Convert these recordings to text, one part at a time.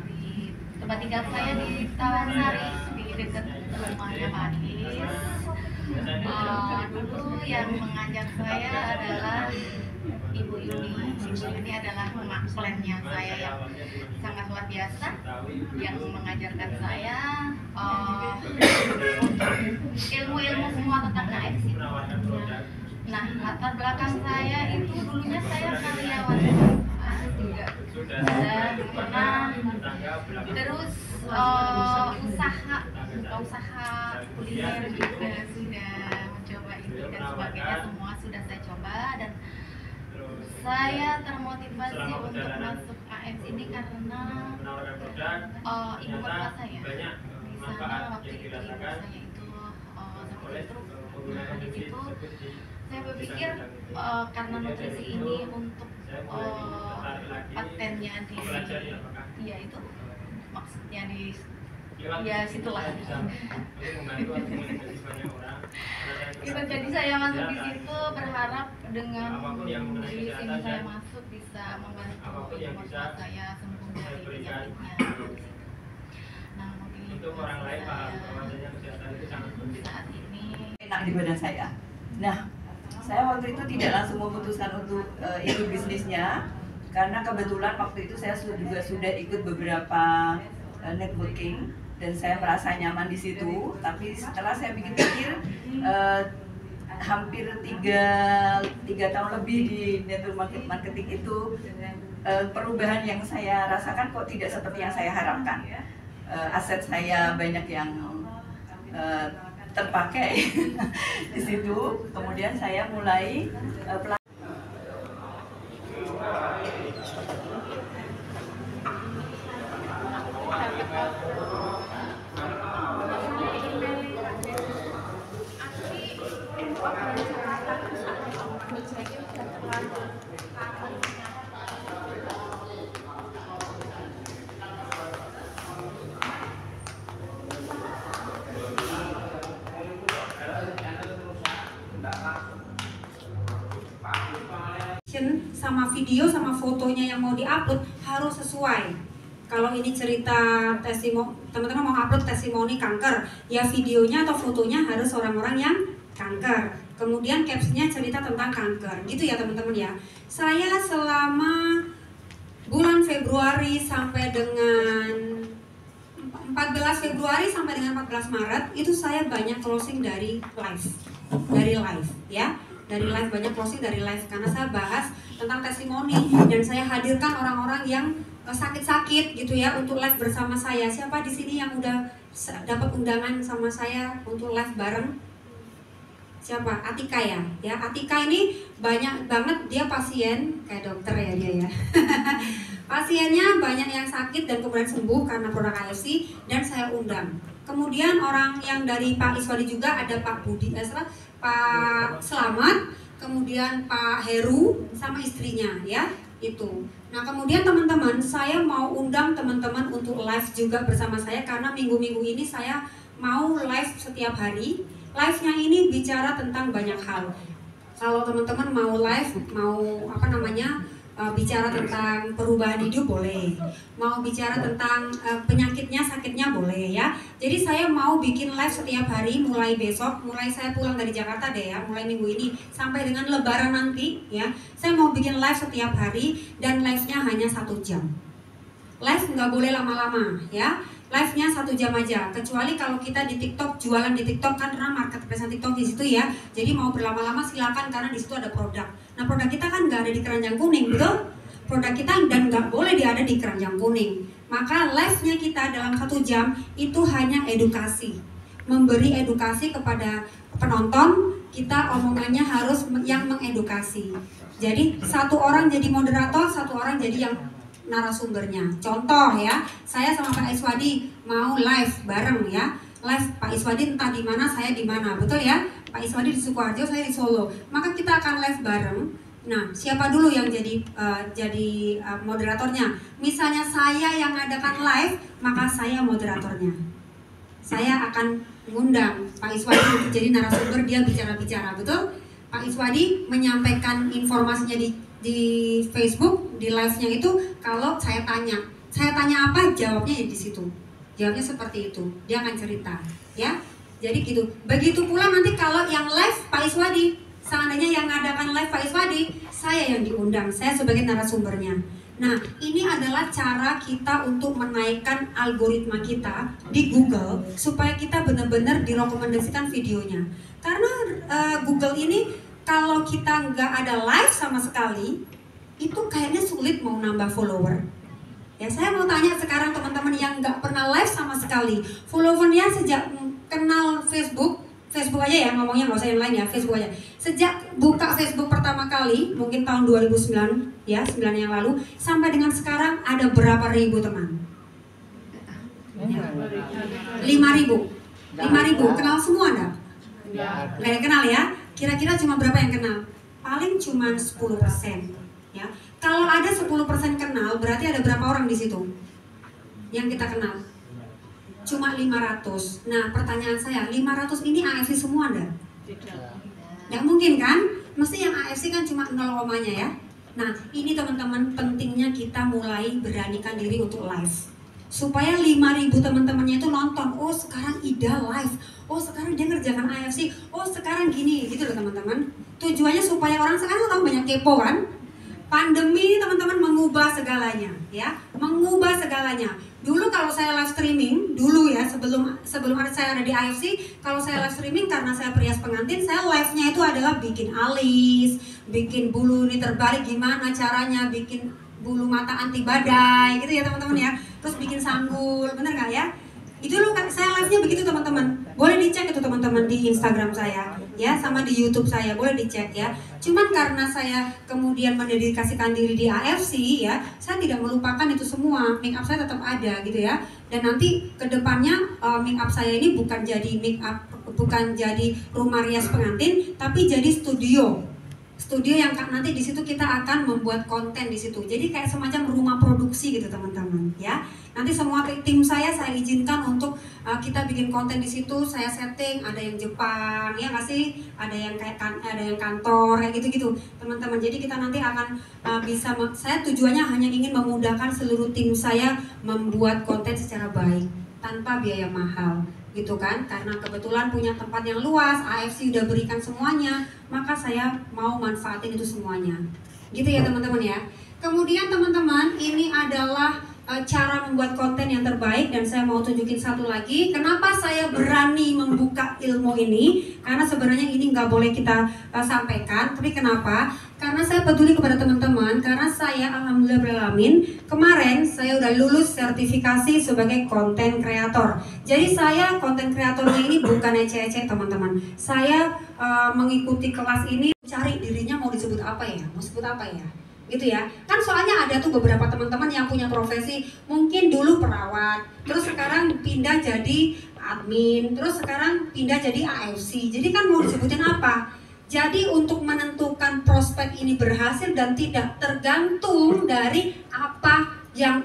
di tempat tinggal saya di Tawansari, di dekat rumahnya Pak Anies. Dulu yang mengajar saya adalah Ibu Yuni. Ibu Yuni adalah plannya saya yang sangat luar biasa, yang mengajarkan saya ilmu-ilmu semua tentang KFC. Nah, latar belakang saya itu dulunya saya karyawan juga, dan pernah terus usaha kuliner juga sudah mencoba itu dan sebagainya, semua sudah saya coba, dan saya termotivasi untuk masuk KFC ini karena ibu mertua saya di sana waktu itu ibu saya itu seperti itu. Nah, di situ saya berpikir karena nutrisi ini untuk patennya di ya itu maksudnya di ya situlah itu, jadi saya masuk di situ berharap dengan di sini saya masuk bisa membantu ibu mertua saya sembuh dari penyakitnya. Nah, mungkin itu saya saat ini enak di badan saya. Nah, saya waktu itu tidak langsung memutuskan untuk ikut bisnisnya, karena kebetulan waktu itu saya juga sudah ikut beberapa networking dan saya merasa nyaman di situ. Tapi setelah saya pikir-pikir, hampir tiga tahun lebih di network marketing itu, perubahan yang saya rasakan kok tidak seperti yang saya harapkan. Aset saya banyak yang terpakai di situ. Kemudian saya mulai sama video sama fotonya yang mau diupload harus sesuai. Kalau ini cerita testimoni, teman-teman mau upload testimoni kanker, ya videonya atau fotonya harus orang-orang yang kanker. Kemudian captionnya cerita tentang kanker, gitu ya teman-teman ya. Saya selama bulan Februari sampai dengan 14 Februari sampai dengan 14 Maret itu saya banyak closing dari live ya. Dari live, banyak closing dari live karena saya bahas tentang testimoni dan saya hadirkan orang-orang yang sakit-sakit gitu ya untuk live bersama saya. Siapa di sini yang udah dapat undangan sama saya untuk live bareng? Siapa? Atika ya. Ya, Atika ini banyak banget, dia pasien kayak dokter ya dia ya. Pasiennya banyak yang sakit dan kemudian sembuh karena produk KFC dan saya undang. Kemudian orang yang dari Pak Iswadi juga ada Pak Budi, Pak Selamat, kemudian Pak Heru sama istrinya ya itu. Nah kemudian teman-teman saya mau undang teman-teman untuk live juga bersama saya karena minggu-minggu ini saya mau live setiap hari. Live-nya ini bicara tentang banyak hal. Kalau teman-teman mau live, mau bicara tentang perubahan hidup boleh, mau bicara tentang penyakitnya, sakitnya boleh ya. Jadi saya mau bikin live setiap hari mulai besok, mulai saya pulang dari Jakarta deh ya, mulai minggu ini sampai dengan Lebaran nanti ya. Saya mau bikin live setiap hari dan live-nya hanya 1 jam. Live nggak boleh lama-lama ya. Live-nya 1 jam aja, kecuali kalau kita di TikTok, jualan di TikTok kan karena marketplace TikTok di situ ya. Jadi mau berlama-lama silakan karena di situ ada produk. Nah produk kita kan nggak ada di keranjang kuning, betul? Produk kita dan nggak boleh ada di keranjang kuning. Maka live-nya kita dalam 1 jam itu hanya edukasi, memberi edukasi kepada penonton. Kita omongannya harus yang mengedukasi. Jadi 1 orang jadi moderator, 1 orang jadi yang narasumbernya. Contoh ya, saya sama Pak Iswadi mau live bareng ya. Live Pak Iswadi entah di mana, saya di mana, betul ya? Pak Iswadi di Sukoharjo, saya di Solo. Maka kita akan live bareng. Nah, siapa dulu yang jadi moderatornya? Misalnya saya yang ngadakan live, maka saya moderatornya. Saya akan mengundang Pak Iswadi untuk jadi narasumber, dia bicara-bicara, betul? Pak Iswadi menyampaikan informasinya di Facebook, di live-nya itu kalau saya tanya. saya tanya apa, jawabnya ya di situ. Jawabnya seperti itu. Dia akan cerita, ya. Jadi gitu. Begitu pula nanti kalau yang live Pak Iswadi, seandainya yang ngadakan live Pak Iswadi, saya yang diundang, saya sebagai narasumbernya. Nah, ini adalah cara kita untuk menaikkan algoritma kita di Google supaya kita benar-benar direkomendasikan videonya. Karena Google ini kalau kita nggak ada live sama sekali, itu kayaknya sulit mau nambah follower. Ya, saya mau tanya sekarang teman-teman yang nggak pernah live sama sekali, followernya sejak kenal Facebook aja ya, ngomongnya nggak usah yang lain ya, Facebook aja. Sejak buka Facebook pertama kali, mungkin tahun 2009 ya, 9 yang lalu, sampai dengan sekarang ada berapa ribu teman? 5.000. 5.000, kenal semua enggak? Nggak yang kenal ya? Kira-kira cuma berapa yang kenal? Paling cuma 10%. Ya, kalau ada 10% kenal, berarti ada berapa orang di situ yang kita kenal? Cuma 500. Nah, pertanyaan saya, 500 ini AFC semua enggak? Nggak mungkin kan? Mesti yang AFC kan cuma 0 komanya ya. Nah, ini teman-teman pentingnya kita mulai beranikan diri untuk live. Supaya 5.000 teman-temannya itu nonton, oh sekarang Ida live, oh sekarang dia ngerjakan AFC, oh sekarang gini, gitu loh teman-teman. Tujuannya supaya orang sekarang tahu banyak kepo kan? Pandemi teman-teman mengubah segalanya, ya, mengubah segalanya. Dulu kalau saya live streaming, dulu ya sebelum saya ada di AFC, kalau saya live streaming karena saya perias pengantin, saya live-nya itu adalah bikin alis, bikin bulu ini terbalik gimana caranya, bikin bulu mata anti badai, gitu ya teman-teman ya. Terus bikin sanggul, bener nggak ya? Itu loh, saya live-nya begitu teman-teman. Boleh dicek itu teman-teman di Instagram saya, ya, sama di YouTube saya, boleh dicek ya. Cuman karena saya kemudian mendedikasikan diri di AFC ya, saya tidak melupakan itu semua. Make up saya tetap ada gitu ya. Dan nanti kedepannya make up saya ini bukan jadi make up, bukan jadi rumah rias pengantin, tapi jadi studio yang nanti di situ kita akan membuat konten di situ. Jadi kayak semacam rumah produksi gitu teman-teman ya. Nanti semua tim saya izinkan untuk kita bikin konten di situ. Saya setting, ada yang Jepang ya nggak sih, ada yang kayak ada yang kantor kayak gitu-gitu teman-teman. Jadi kita nanti akan saya tujuannya hanya ingin memudahkan seluruh tim saya membuat konten secara baik tanpa biaya mahal gitu kan, karena kebetulan punya tempat yang luas, AFC udah berikan semuanya, maka saya mau manfaatin itu semuanya gitu ya teman-teman ya. Kemudian teman-teman, ini adalah cara membuat konten yang terbaik, dan saya mau tunjukin satu lagi. Kenapa saya berani membuka ilmu ini? Karena sebenarnya ini nggak boleh kita sampaikan, tapi kenapa? Karena saya peduli kepada teman-teman, karena saya alhamdulillah beralamin, kemarin saya udah lulus sertifikasi sebagai konten kreator. Jadi saya konten kreatornya ini bukan ece-ece teman-teman. Saya mengikuti kelas ini, cari dirinya mau disebut apa ya? Mau sebut apa ya? Gitu ya, kan soalnya ada tuh beberapa teman-teman yang punya profesi mungkin dulu perawat, terus sekarang pindah jadi admin, terus sekarang pindah jadi AFC. Jadi kan mau disebutin apa? Jadi untuk menentukan prospek ini berhasil dan tidak tergantung dari apa yang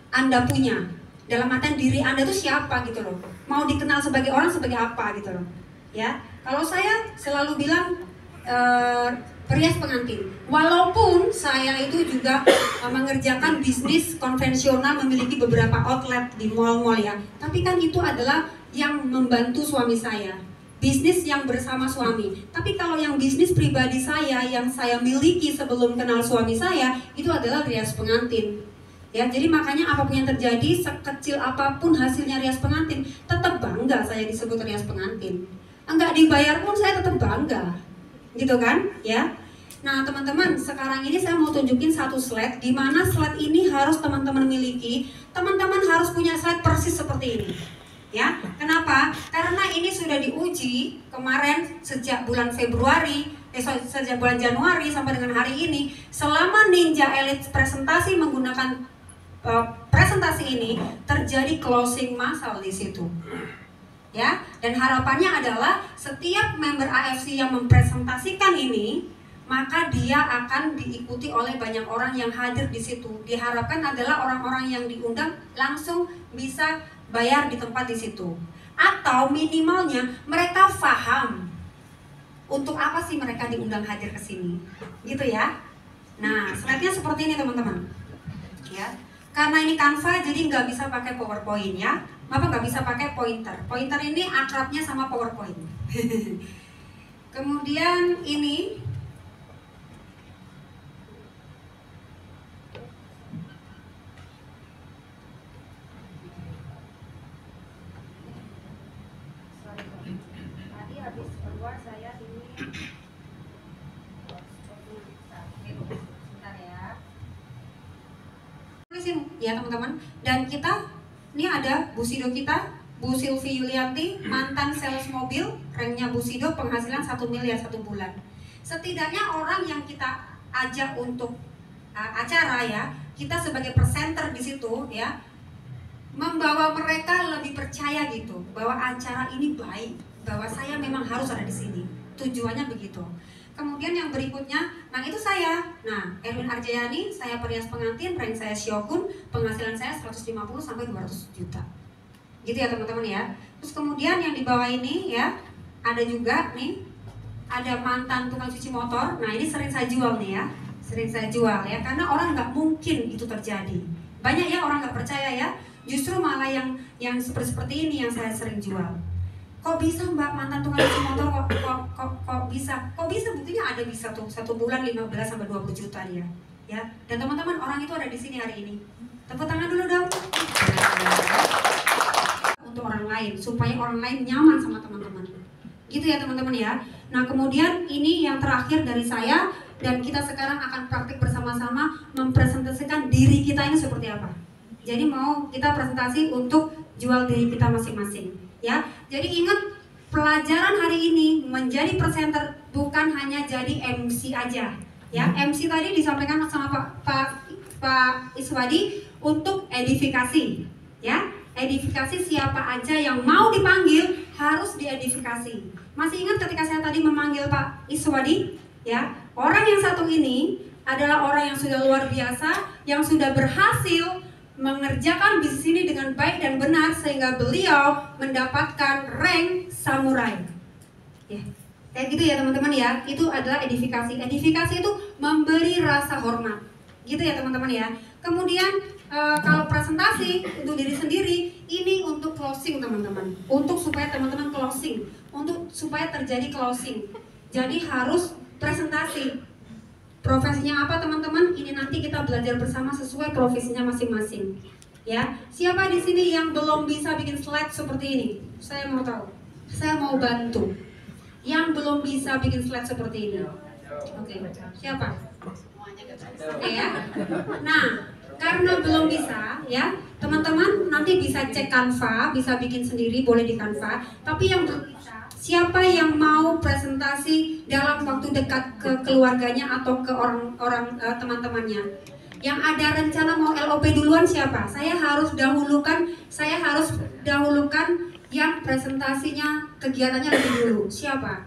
Anda punya, dalam artian diri Anda tuh siapa gitu loh, mau dikenal sebagai orang sebagai apa gitu loh ya. Kalau saya selalu bilang perias pengantin, walaupun saya itu juga mengerjakan bisnis konvensional, memiliki beberapa outlet di mall-mall ya, tapi kan itu adalah yang membantu suami saya, bisnis yang bersama suami. Tapi kalau yang bisnis pribadi saya, yang saya miliki sebelum kenal suami saya, itu adalah rias pengantin ya. Jadi makanya apapun yang terjadi, sekecil apapun hasilnya rias pengantin, tetap bangga saya disebut rias pengantin. Enggak dibayar pun saya tetap bangga gitu kan ya. Nah teman-teman, sekarang ini saya mau tunjukin satu slide, di mana slide ini harus teman-teman miliki. Teman-teman harus punya slide persis seperti ini ya. Kenapa? Karena ini sudah diuji kemarin sejak bulan Februari, sejak bulan Januari sampai dengan hari ini. Selama Ninja Elite presentasi menggunakan presentasi ini, terjadi closing massal di situ ya. Dan harapannya adalah setiap member AFC yang mempresentasikan ini, maka dia akan diikuti oleh banyak orang yang hadir di situ. Diharapkan adalah orang-orang yang diundang langsung bisa bayar di tempat di situ, atau minimalnya mereka paham untuk apa sih mereka diundang hadir ke sini gitu ya. Nah slide-nya seperti ini teman-teman ya. Karena ini Canva, jadi nggak bisa pakai PowerPoint ya. Apa nggak bisa pakai pointer? Pointer ini akrabnya sama PowerPoint. Kemudian ini tadi habis keluar saya ini sebentar ya. Tulisin ya teman-teman. Dan kita ini ada Bu Sido kita, Bu Silvi Yulianti, mantan sales mobil, ranknya Bu Sido, penghasilan 1 miliar 1 bulan. Setidaknya orang yang kita ajak untuk acara ya, kita sebagai presenter di situ ya, membawa mereka lebih percaya gitu bahwa acara ini baik, bahwa saya memang harus ada di sini. Tujuannya begitu. Kemudian yang berikutnya, nah itu saya. Nah, Erwin Arjayani, saya perias pengantin, rank saya Shogun, penghasilan saya 150 sampai 200 juta. Gitu ya teman-teman ya. Terus kemudian yang di bawah ini ya, ada juga nih, ada mantan tukang cuci motor. Nah, ini sering saya jual nih ya. Sering saya jual ya, karena orang nggak mungkin itu terjadi. Banyak ya orang nggak percaya ya. Justru malah yang seperti ini yang saya sering jual. Kok bisa Mbak mantan tukang cuci motor kok bisa? Kok bisa? Buktinya ada bisa tuh 1 bulan 15 sampai 20 juta dia. Ya. Dan teman-teman orang itu ada di sini hari ini. Tepuk tangan dulu dong. Untuk orang lain supaya orang lain nyaman sama teman-teman. Gitu ya teman-teman ya. Nah, kemudian ini yang terakhir dari saya dan kita sekarang akan praktik bersama-sama mempresentasikan diri kita ini seperti apa. Jadi mau kita presentasi untuk jual diri kita masing-masing. Ya, jadi ingat pelajaran hari ini menjadi presenter bukan hanya jadi MC aja. Ya, MC tadi disampaikan sama Pak Iswadi untuk edifikasi. Ya, edifikasi siapa aja yang mau dipanggil harus diedifikasi. Masih ingat ketika saya tadi memanggil Pak Iswadi? Ya, orang yang satu ini adalah orang yang sudah luar biasa, yang sudah berhasil mengerjakan bisnis ini dengan baik dan benar sehingga beliau mendapatkan rank samurai. Ya, kayak gitu ya teman-teman ya. Itu adalah edifikasi. Edifikasi itu memberi rasa hormat. Gitu ya teman-teman ya. Kemudian kalau presentasi untuk diri sendiri, ini untuk closing teman-teman. Untuk supaya teman-teman closing, untuk supaya terjadi closing. Jadi harus presentasi. Profesinya apa teman-teman? Ini nanti kita belajar bersama sesuai profesinya masing-masing. Ya, siapa di sini yang belum bisa bikin slide seperti ini? Saya mau tahu. Saya mau bantu. Yang belum bisa bikin slide seperti ini. Oke, siapa? Oke ya. Nah, karena belum bisa, ya teman-teman nanti bisa cek Canva, bisa bikin sendiri, boleh di Canva. Tapi yang belum bisa, siapa yang mau presentasi dalam waktu dekat ke keluarganya atau ke orang-orang teman-temannya? Yang ada rencana mau LOP duluan siapa? Saya harus dahulukan yang presentasinya kegiatannya lebih dulu. Siapa?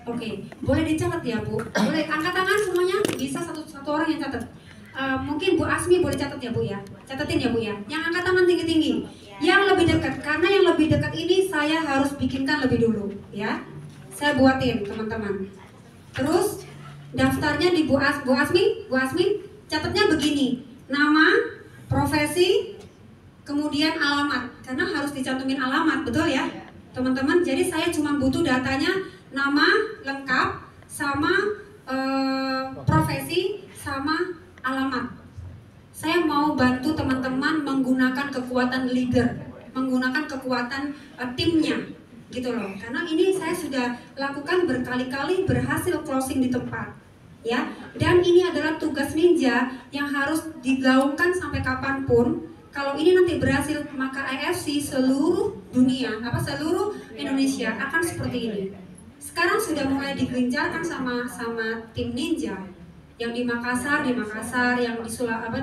Oke, boleh dicatat ya Bu. Boleh angkat tangan semuanya. Bisa satu orang yang catat. Mungkin Bu Asmi boleh catat ya Bu ya. Catatin ya Bu ya. Yang angkat tangan tinggi-tinggi. Yang lebih dekat, karena yang lebih dekat ini saya harus bikinkan lebih dulu ya. Saya buatin teman-teman. Terus daftarnya di Bu Asmi catatnya begini. Nama, profesi, kemudian alamat. Karena harus dicantumin alamat, betul ya teman-teman. Jadi saya cuma butuh datanya, nama lengkap sama profesi sama alamat. Saya mau bantu teman-teman menggunakan kekuatan leader, menggunakan kekuatan timnya, gitu loh. Karena ini saya sudah lakukan berkali-kali, berhasil closing di tempat, ya. Dan ini adalah tugas ninja yang harus digaungkan sampai kapanpun. Kalau ini nanti berhasil, maka AFC seluruh dunia, seluruh Indonesia akan seperti ini. Sekarang sudah mulai digencarkan sama tim ninja. Yang di Makassar, yang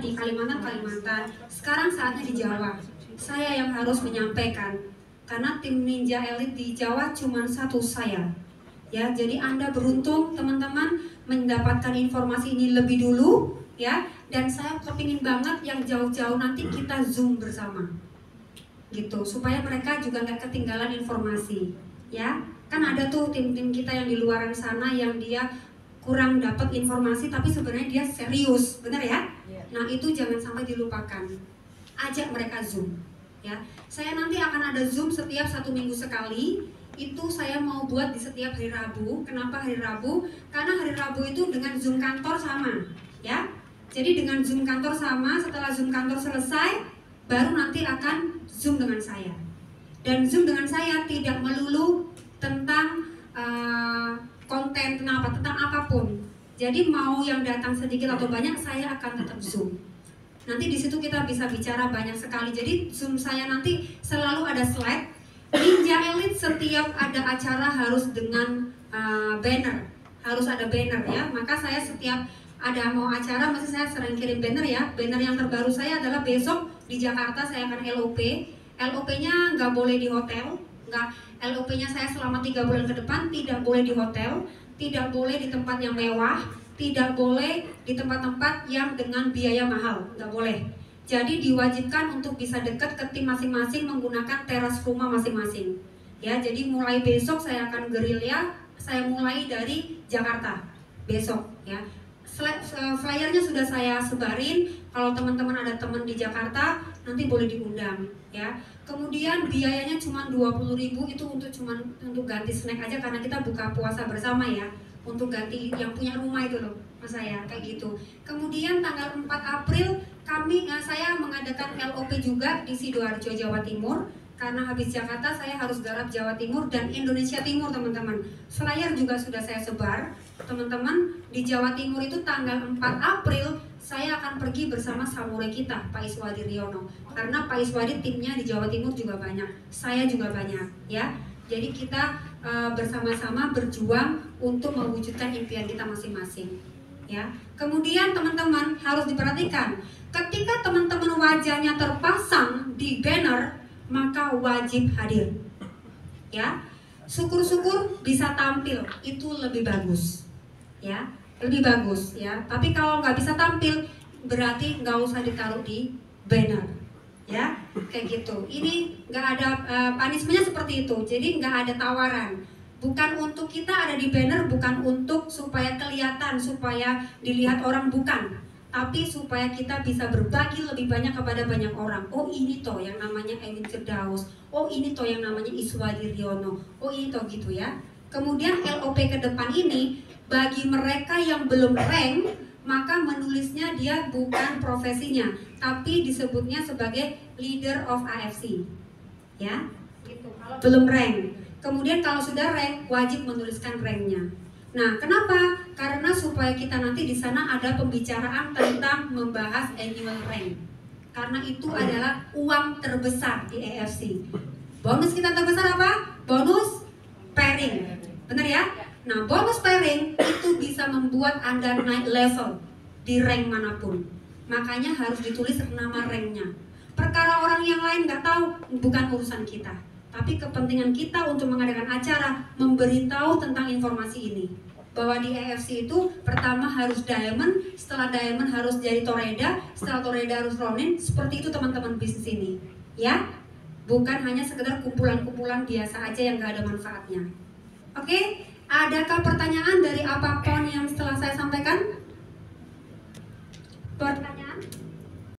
di Kalimantan. Sekarang saatnya di Jawa. Saya yang harus menyampaikan, karena tim ninja elit di Jawa cuma satu saya. Ya, jadi Anda beruntung teman-teman mendapatkan informasi ini lebih dulu, ya. Dan saya kepingin banget yang jauh-jauh nanti kita Zoom bersama, gitu, supaya mereka juga nggak ketinggalan informasi, ya. Kan ada tuh tim-tim kita yang di luaran sana yang dia kurang dapat informasi tapi sebenarnya dia serius, benar ya? Nah itu jangan sampai dilupakan. Ajak mereka Zoom. Ya, saya nanti akan ada Zoom setiap 1 minggu sekali. Itu saya mau buat di setiap hari Rabu. Kenapa hari Rabu? Karena hari Rabu itu dengan Zoom kantor sama, ya. Jadi dengan Zoom kantor sama, setelah Zoom kantor selesai, baru nanti akan Zoom dengan saya. Dan Zoom dengan saya tidak melulu tentang konten tentang apapun. Jadi mau yang datang sedikit atau banyak, saya akan tetap Zoom. Nanti di situ kita bisa bicara banyak sekali. Jadi Zoom saya nanti selalu ada slide. Ninja Elite setiap ada acara harus dengan banner, harus ada banner ya. Maka saya setiap ada mau acara, mesti saya sering kirim banner ya. Banner yang terbaru saya adalah besok di Jakarta saya akan LOP. LOP-nya nggak boleh di hotel, nggak. LOP-nya saya selama 3 bulan ke depan tidak boleh di hotel, tidak boleh di tempat yang mewah, tidak boleh di tempat-tempat yang dengan biaya mahal, nggak boleh. Jadi diwajibkan untuk bisa dekat ke tim masing-masing menggunakan teras rumah masing-masing. Ya, jadi mulai besok saya akan gerilya, saya mulai dari Jakarta besok. Ya, flyernya sudah saya sebarin. Kalau teman-teman ada teman di Jakarta, nanti boleh diundang. Ya, kemudian biayanya cuma 20.000 itu untuk ganti snack aja karena kita buka puasa bersama ya. Untuk ganti yang punya rumah itu loh, mas saya kayak gitu. Kemudian tanggal 4 April saya mengadakan LOP juga di Sidoarjo, Jawa Timur. Karena habis Jakarta saya harus garap Jawa Timur dan Indonesia Timur teman-teman. Flyer juga sudah saya sebar. Teman-teman di Jawa Timur itu tanggal 4 April saya akan pergi bersama samurai kita, Pak Iswadi Riono. Karena Pak Iswadi timnya di Jawa Timur juga banyak, saya juga banyak ya. Jadi kita bersama-sama berjuang untuk mewujudkan impian kita masing-masing. Ya. Kemudian teman-teman harus diperhatikan, ketika teman-teman wajahnya terpasang di banner, maka wajib hadir. Ya. Syukur-syukur bisa tampil, itu lebih bagus. Ya, lebih bagus ya. Tapi kalau nggak bisa tampil, berarti nggak usah ditaruh di banner. Ya, kayak gitu. Ini nggak ada punishment-nya seperti itu. Jadi nggak ada tawaran. Bukan untuk kita ada di banner, bukan untuk supaya kelihatan, supaya dilihat orang, bukan. Tapi supaya kita bisa berbagi lebih banyak kepada banyak orang. Oh ini toh yang namanya Ewin Firdaus. Oh ini toh yang namanya Iswadi Riono. Oh ini toh gitu ya. Kemudian LOP ke depan ini bagi mereka yang belum rank, maka menulisnya dia bukan profesinya, tapi disebutnya sebagai leader of AFC. Ya, gitu. Kalau belum rank. Kemudian kalau sudah rank, wajib menuliskan ranknya. Nah, kenapa? Karena supaya kita nanti di sana ada pembicaraan tentang membahas annual rank. Karena itu adalah uang terbesar di AFC. Bonus kita terbesar apa? Bonus pairing. Benar ya? Nah, bonus pairing itu bisa membuat Anda naik level di rank manapun. Makanya harus ditulis nama ranknya. Perkara orang yang lain nggak tahu, bukan urusan kita. Tapi kepentingan kita untuk mengadakan acara, memberitahu tentang informasi ini. Bahwa di AFC itu pertama harus diamond, setelah diamond harus jadi toreda, setelah toreda harus ronin. Seperti itu teman-teman bisnis ini. Ya, bukan hanya sekedar kumpulan-kumpulan biasa aja yang nggak ada manfaatnya. Oke? Adakah pertanyaan dari apapun yang setelah saya sampaikan? Pertanyaan?